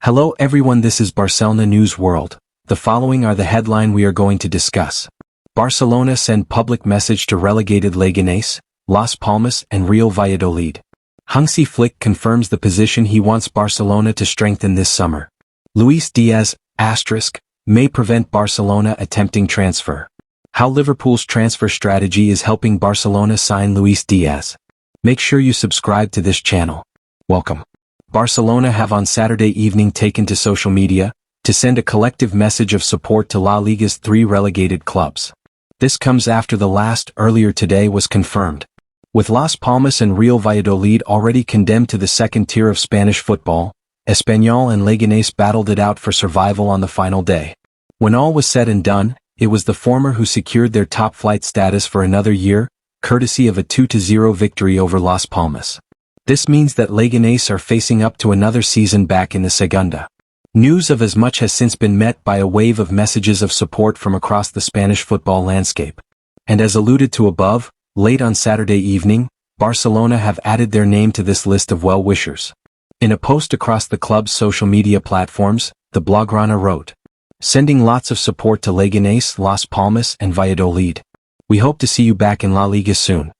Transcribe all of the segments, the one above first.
Hello everyone, this is Barcelona News World. The following are the headline we are going to discuss. Barcelona send public message to relegated Leganés, Las Palmas and Real Valladolid. Hansi Flick confirms the position he wants Barcelona to strengthen this summer. Luis Díaz, asterisk, may prevent Barcelona attempting transfer. How Liverpool's transfer strategy is helping Barcelona sign Luis Díaz. Make sure you subscribe to this channel. Welcome. Barcelona have on Saturday evening taken to social media to send a collective message of support to La Liga's 3 relegated clubs. This comes after the last, earlier today, was confirmed. With Las Palmas and Real Valladolid already condemned to the second tier of Spanish football, Espanyol and Leganés battled it out for survival on the final day. When all was said and done, it was the former who secured their top-flight status for another year, courtesy of a 2-0 victory over Las Palmas. This means that Leganés are facing up to another season back in the Segunda. News of as much has since been met by a wave of messages of support from across the Spanish football landscape. And as alluded to above, late on Saturday evening, Barcelona have added their name to this list of well-wishers. In a post across the club's social media platforms, the Blaugrana wrote, "Sending lots of support to Leganés, Las Palmas and Valladolid. We hope to see you back in La Liga soon."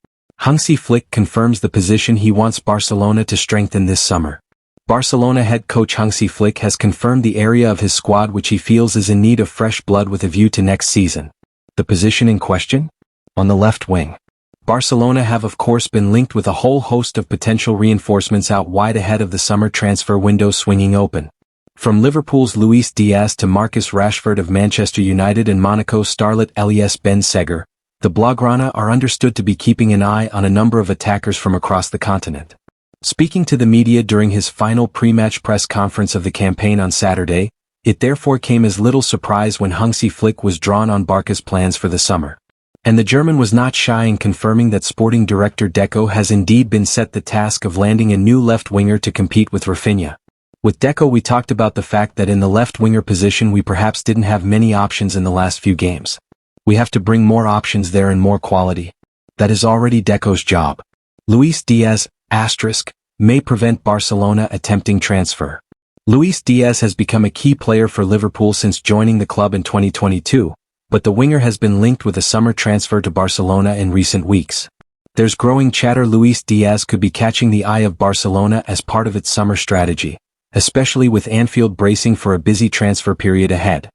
Hansi Flick confirms the position he wants Barcelona to strengthen this summer. Barcelona head coach Hansi Flick has confirmed the area of his squad which he feels is in need of fresh blood with a view to next season. The position in question? On the left wing. Barcelona have of course been linked with a whole host of potential reinforcements out wide ahead of the summer transfer window swinging open. From Liverpool's Luis Díaz to Marcus Rashford of Manchester United and Monaco starlet Elias Ben Seghir, the Blaugrana are understood to be keeping an eye on a number of attackers from across the continent. Speaking to the media during his final pre-match press conference of the campaign on Saturday, it therefore came as little surprise when Hansi Flick was drawn on Barca's plans for the summer. And the German was not shy in confirming that sporting director Deco has indeed been set the task of landing a new left winger to compete with Rafinha. With Deco we talked about the fact that in the left winger position we perhaps didn't have many options in the last few games. We have to bring more options there and more quality. That is already Deco's job. Luis Díaz, asterisk, may prevent Barcelona attempting transfer. Luis Díaz has become a key player for Liverpool since joining the club in 2022, but the winger has been linked with a summer transfer to Barcelona in recent weeks. There's growing chatter Luis Díaz could be catching the eye of Barcelona as part of its summer strategy, especially with Anfield bracing for a busy transfer period ahead.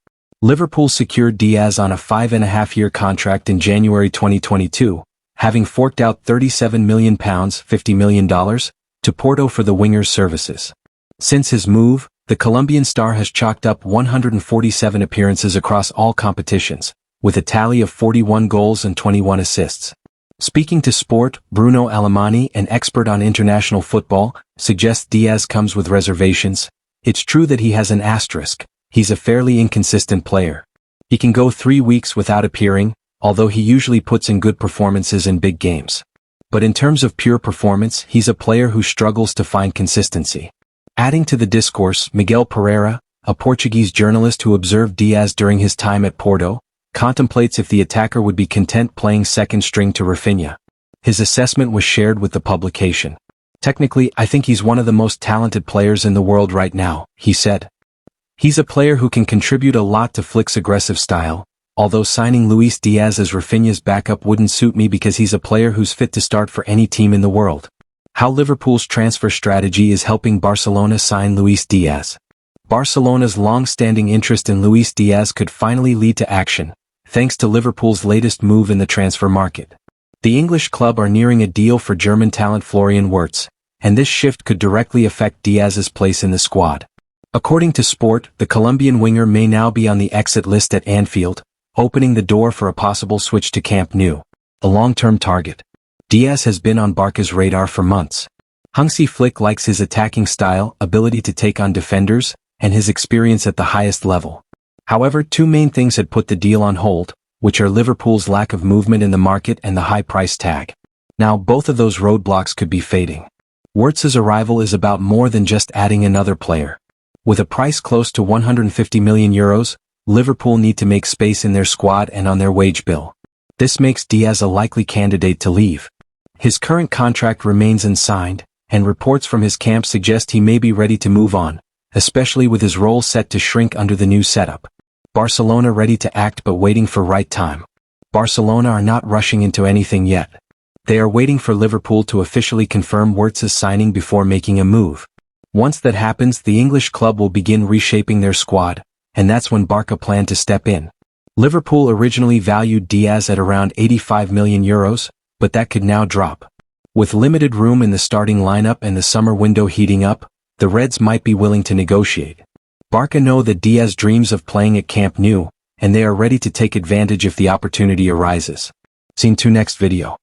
Liverpool secured Diaz on a 5.5-year contract in January 2022, having forked out £37 million $50 million, to Porto for the winger's services. Since his move, the Colombian star has chalked up 147 appearances across all competitions, with a tally of 41 goals and 21 assists. Speaking to Sport, Bruno Alemany, an expert on international football, suggests Diaz comes with reservations. It's true that he has an asterisk. He's a fairly inconsistent player. He can go 3 weeks without appearing, although he usually puts in good performances in big games. But in terms of pure performance, he's a player who struggles to find consistency. Adding to the discourse, Miguel Pereira, a Portuguese journalist who observed Diaz during his time at Porto, contemplates if the attacker would be content playing second string to Rafinha. His assessment was shared with the publication. "Technically, I think he's one of the most talented players in the world right now," he said. He's a player who can contribute a lot to Flick's aggressive style, although signing Luis Díaz as Rafinha's backup wouldn't suit me because he's a player who's fit to start for any team in the world. How Liverpool's transfer strategy is helping Barcelona sign Luis Díaz. Barcelona's long-standing interest in Luis Díaz could finally lead to action, thanks to Liverpool's latest move in the transfer market. The English club are nearing a deal for German talent Florian Wirtz, and this shift could directly affect Diaz's place in the squad. According to Sport, the Colombian winger may now be on the exit list at Anfield, opening the door for a possible switch to Camp Nou, a long-term target. Diaz has been on Barca's radar for months. Hansi Flick likes his attacking style, ability to take on defenders, and his experience at the highest level. However, 2 main things had put the deal on hold, which are Liverpool's lack of movement in the market and the high price tag. Now both of those roadblocks could be fading. Wirtz's arrival is about more than just adding another player. With a price close to €150 million, Liverpool need to make space in their squad and on their wage bill. This makes Diaz a likely candidate to leave. His current contract remains unsigned, and reports from his camp suggest he may be ready to move on, especially with his role set to shrink under the new setup. Barcelona ready to act but waiting for right time. Barcelona are not rushing into anything yet. They are waiting for Liverpool to officially confirm Wirtz's signing before making a move. Once that happens, the English club will begin reshaping their squad, and that's when Barca plan to step in. Liverpool originally valued Diaz at around €85 million, but that could now drop. With limited room in the starting lineup and the summer window heating up, the Reds might be willing to negotiate. Barca know that Diaz dreams of playing at Camp Nou, and they are ready to take advantage if the opportunity arises. See you next video.